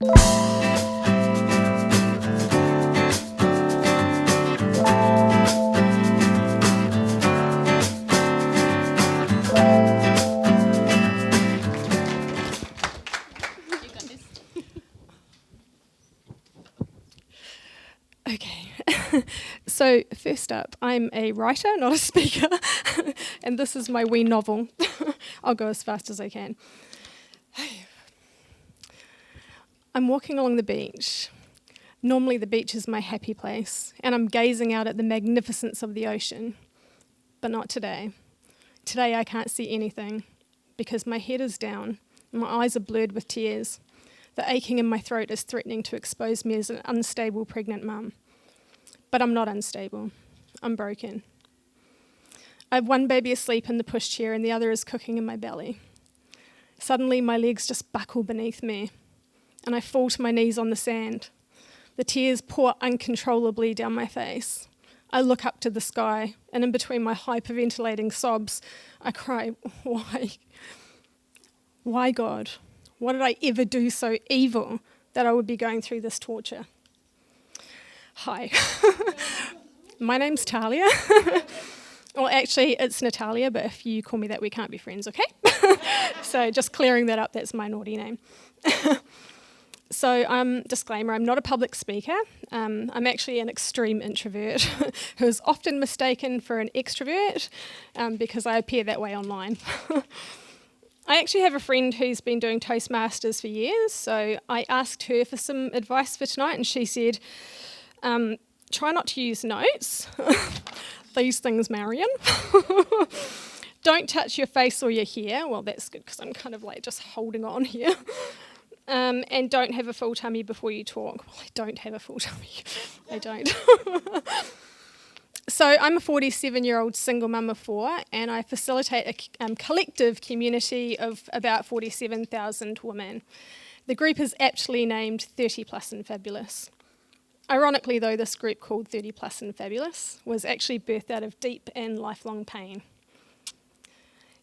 Okay, so first up, I'm a writer, not a speaker, and this is my wee novel. I'll go as fast as I can. I'm walking along the beach. Normally the beach is my happy place, and I'm gazing out at the magnificence of the ocean, but not today. Today I can't see anything because my head is down, and my eyes are blurred with tears. The aching in my throat is threatening to expose me as an unstable pregnant mum. But I'm not unstable. I'm broken. I have one baby asleep in the pushchair and the other is cooking in my belly. Suddenly my legs just buckle beneath me and I fall to my knees on the sand. The tears pour uncontrollably down my face. I look up to the sky and in between my hyperventilating sobs, I cry, why? Why, God? What did I ever do so evil that I would be going through this torture? Hi, my name's Talya. Well, actually, it's Natalia, but if you call me that, we can't be friends, okay? So just clearing that up, that's my naughty name. So, disclaimer, I'm not a public speaker. I'm actually an extreme introvert who is often mistaken for an extrovert because I appear that way online. I actually have a friend who's been doing Toastmasters for years, so I asked her for some advice for tonight, and she said, try not to use notes. These things, Marion. Don't touch your face or your hair. Well, that's good because I'm kind of like just holding on here. And don't have a full tummy before you talk. Well, I don't have a full tummy. I don't. So I'm a 47-year-old single mum of 4, and I facilitate a collective community of about 47,000 women. The group is aptly named 30 Plus and Fabulous. Ironically, though, this group called 30 Plus and Fabulous was actually birthed out of deep and lifelong pain.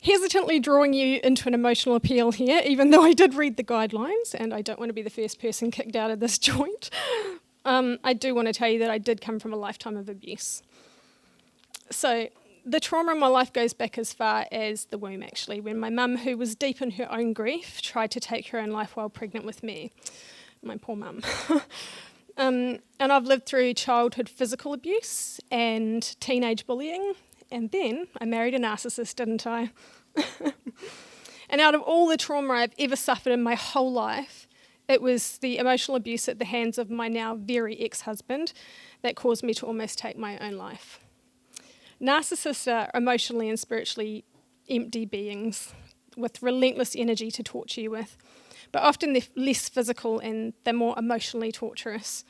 Hesitantly drawing you into an emotional appeal here, even though I did read the guidelines, and I don't want to be the first person kicked out of this joint, I do want to tell you that I did come from a lifetime of abuse. So the trauma in my life goes back as far as the womb, actually, when my mum, who was deep in her own grief, tried to take her own life while pregnant with me. My poor mum. And I've lived through childhood physical abuse and teenage bullying, and then I married a narcissist, didn't I? And out of all the trauma I've ever suffered in my whole life, it was the emotional abuse at the hands of my now very ex-husband that caused me to almost take my own life. Narcissists are emotionally and spiritually empty beings with relentless energy to torture you with. But often they're less physical and they're more emotionally torturous.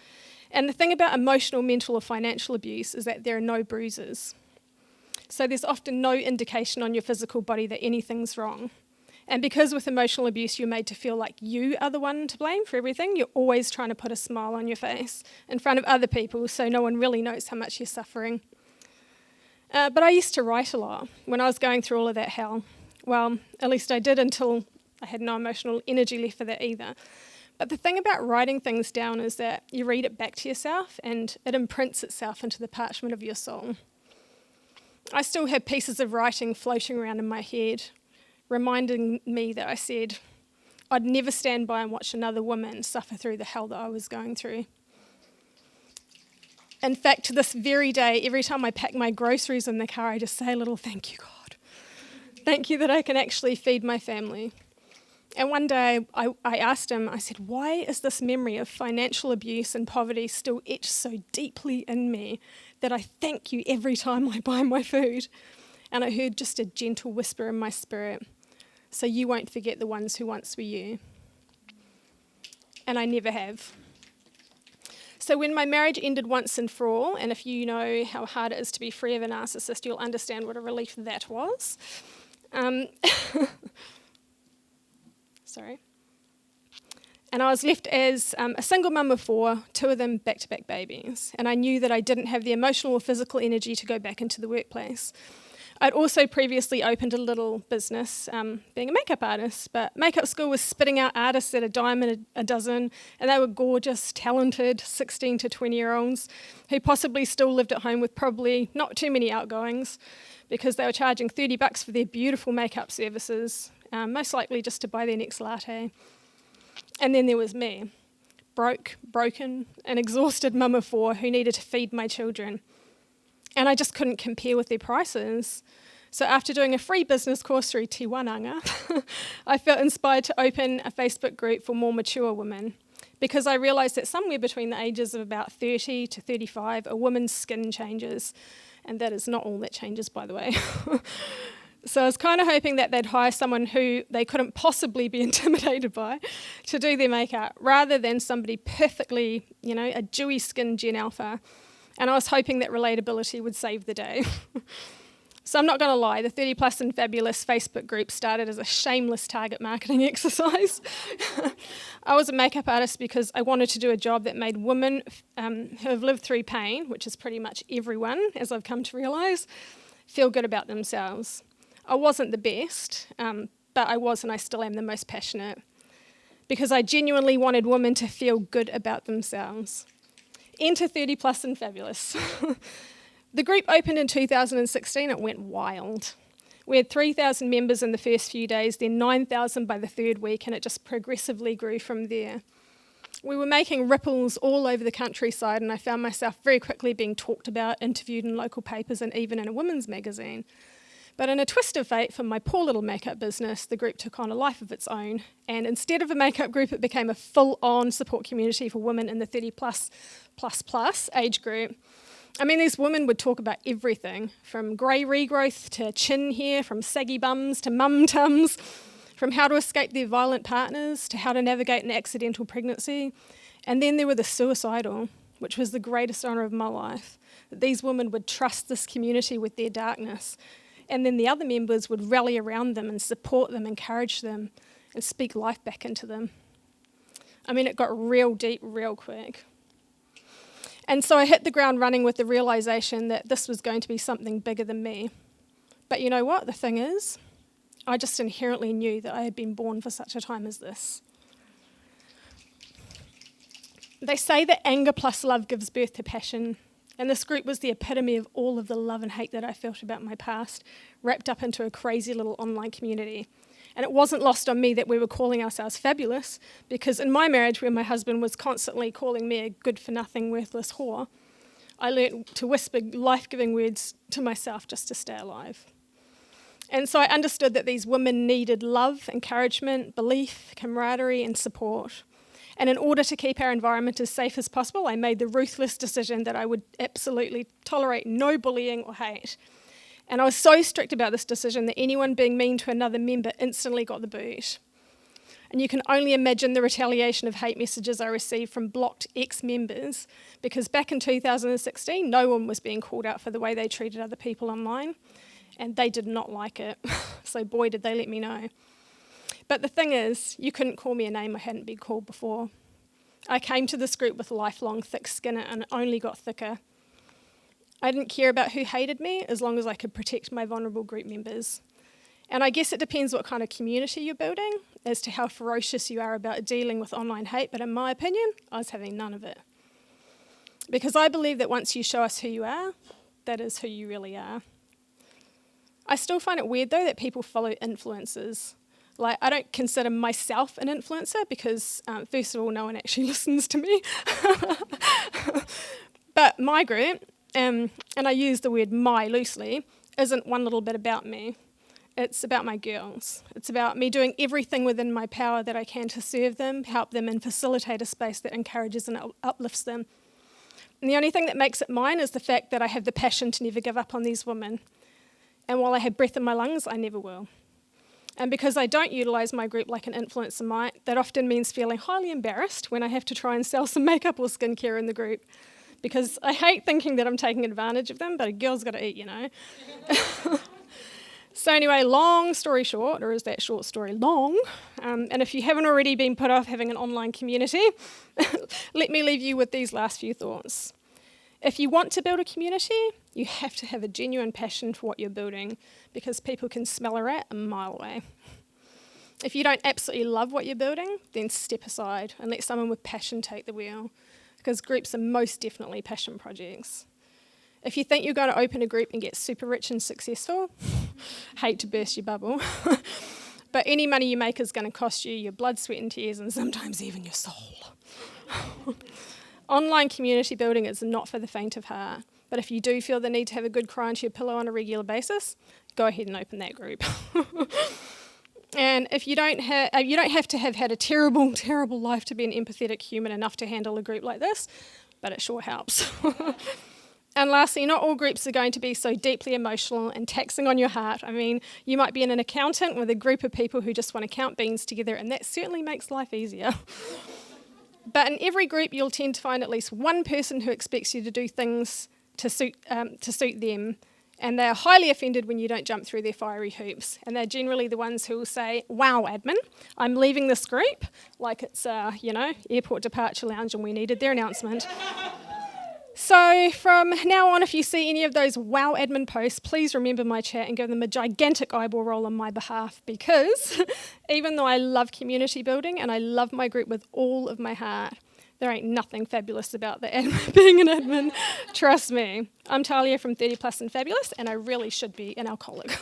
And the thing about emotional, mental or financial abuse is that there are no bruises. So there's often no indication on your physical body that anything's wrong. And because with emotional abuse you're made to feel like you are the one to blame for everything, you're always trying to put a smile on your face in front of other people so no one really knows how much you're suffering. But I used to write a lot when I was going through all of that hell. Well, at least I did until I had no emotional energy left for that either. But the thing about writing things down is that you read it back to yourself and it imprints itself into the parchment of your soul. I still have pieces of writing floating around in my head, reminding me that I said I'd never stand by and watch another woman suffer through the hell that I was going through. In fact, to this very day, every time I pack my groceries in the car, I just say a little thank you, God. Thank you that I can actually feed my family. And one day I asked him, I said, why is this memory of financial abuse and poverty still etched so deeply in me that I thank you every time I buy my food? And I heard just a gentle whisper in my spirit, so you won't forget the ones who once were you. And I never have. So when my marriage ended once and for all, and if you know how hard it is to be free of a narcissist, you'll understand what a relief that was. Sorry. And I was left as a single mum of 4, 2 of them back-to-back babies. And I knew that I didn't have the emotional or physical energy to go back into the workplace. I'd also previously opened a little business, being a makeup artist, but makeup school was spitting out artists at a dime a dozen, and they were gorgeous, talented 16 to 20-year-olds who possibly still lived at home with probably not too many outgoings because they were charging $30 for their beautiful makeup services, most likely just to buy their next latte. And then there was me, broken, an exhausted mum of 4 who needed to feed my children. And I just couldn't compare with their prices. So after doing a free business course through Te Wananga, I felt inspired to open a Facebook group for more mature women because I realised that somewhere between the ages of about 30 to 35, a woman's skin changes. And that is not all that changes, by the way. So I was kind of hoping that they'd hire someone who they couldn't possibly be intimidated by to do their makeup, rather than somebody perfectly, a dewy skinned Gen Alpha. And I was hoping that relatability would save the day. So I'm not going to lie, the 30 Plus and Fabulous Facebook group started as a shameless target marketing exercise. I was a makeup artist because I wanted to do a job that made women who have lived through pain, which is pretty much everyone, as I've come to realise, feel good about themselves. I wasn't the best, but I was and I still am the most passionate because I genuinely wanted women to feel good about themselves. Enter 30 Plus and Fabulous. The group opened in 2016. It went wild. We had 3,000 members in the first few days, then 9,000 by the third week, and it just progressively grew from there. We were making ripples all over the countryside, and I found myself very quickly being talked about, interviewed in local papers, and even in a women's magazine. But in a twist of fate for my poor little makeup business, the group took on a life of its own, and instead of a makeup group, it became a full-on support community for women in the 30 plus age group. I mean, these women would talk about everything, from grey regrowth to chin hair, from saggy bums to mum tums, from how to escape their violent partners to how to navigate an accidental pregnancy. And then there were the suicidal, which was the greatest honour of my life, that these women would trust this community with their darkness. And then the other members would rally around them and support them, encourage them, and speak life back into them. I mean, it got real deep real quick. And so I hit the ground running with the realisation that this was going to be something bigger than me. But you know what? The thing is, I just inherently knew that I had been born for such a time as this. They say that anger plus love gives birth to passion. And this group was the epitome of all of the love and hate that I felt about my past, wrapped up into a crazy little online community. And it wasn't lost on me that we were calling ourselves fabulous, because in my marriage, where my husband was constantly calling me a good-for-nothing, worthless whore, I learnt to whisper life-giving words to myself just to stay alive. And so I understood that these women needed love, encouragement, belief, camaraderie, and support. And in order to keep our environment as safe as possible, I made the ruthless decision that I would absolutely tolerate no bullying or hate. And I was so strict about this decision that anyone being mean to another member instantly got the boot. And you can only imagine the retaliation of hate messages I received from blocked ex-members, because back in 2016, no one was being called out for the way they treated other people online, and they did not like it. So boy, did they let me know. But the thing is, you couldn't call me a name I hadn't been called before. I came to this group with lifelong thick skin, and it only got thicker. I didn't care about who hated me as long as I could protect my vulnerable group members. And I guess it depends what kind of community you're building as to how ferocious you are about dealing with online hate, but in my opinion, I was having none of it. Because I believe that once you show us who you are, that is who you really are. I still find it weird, though, that people follow influencers. Like, I don't consider myself an influencer because, first of all, no one actually listens to me. But my group, and I use the word my loosely, isn't one little bit about me. It's about my girls. It's about me doing everything within my power that I can to serve them, help them, and facilitate a space that encourages and uplifts them. And the only thing that makes it mine is the fact that I have the passion to never give up on these women. And while I have breath in my lungs, I never will. And because I don't utilise my group like an influencer might, that often means feeling highly embarrassed when I have to try and sell some makeup or skincare in the group. Because I hate thinking that I'm taking advantage of them, but a girl's got to eat, you know. So anyway, long story short, or is that short story long? And if you haven't already been put off having an online community, let me leave you with these last few thoughts. If you want to build a community, you have to have a genuine passion for what you're building, because people can smell a rat a mile away. If you don't absolutely love what you're building, then step aside and let someone with passion take the wheel, because groups are most definitely passion projects. If you think you're going to open a group and get super rich and successful, hate to burst your bubble, but any money you make is going to cost you your blood, sweat and tears, and sometimes even your soul. Online community building is not for the faint of heart, but if you do feel the need to have a good cry into your pillow on a regular basis, go ahead and open that group. And if you don't have to have had a terrible, terrible life to be an empathetic human enough to handle a group like this, but it sure helps. And lastly, not all groups are going to be so deeply emotional and taxing on your heart. I mean, you might be in an accountant with a group of people who just want to count beans together, and that certainly makes life easier. But in every group, you'll tend to find at least one person who expects you to do things to suit them, and they're highly offended when you don't jump through their fiery hoops. And they're generally the ones who will say, "Wow, admin, I'm leaving this group," like it's, airport departure lounge and we needed their announcement. So from now on, if you see any of those wow admin posts, please remember my chat and give them a gigantic eyeball roll on my behalf, because even though I love community building and I love my group with all of my heart, there ain't nothing fabulous about being an admin. Trust me. I'm Talya from 30 Plus and Fabulous, and I really should be an alcoholic.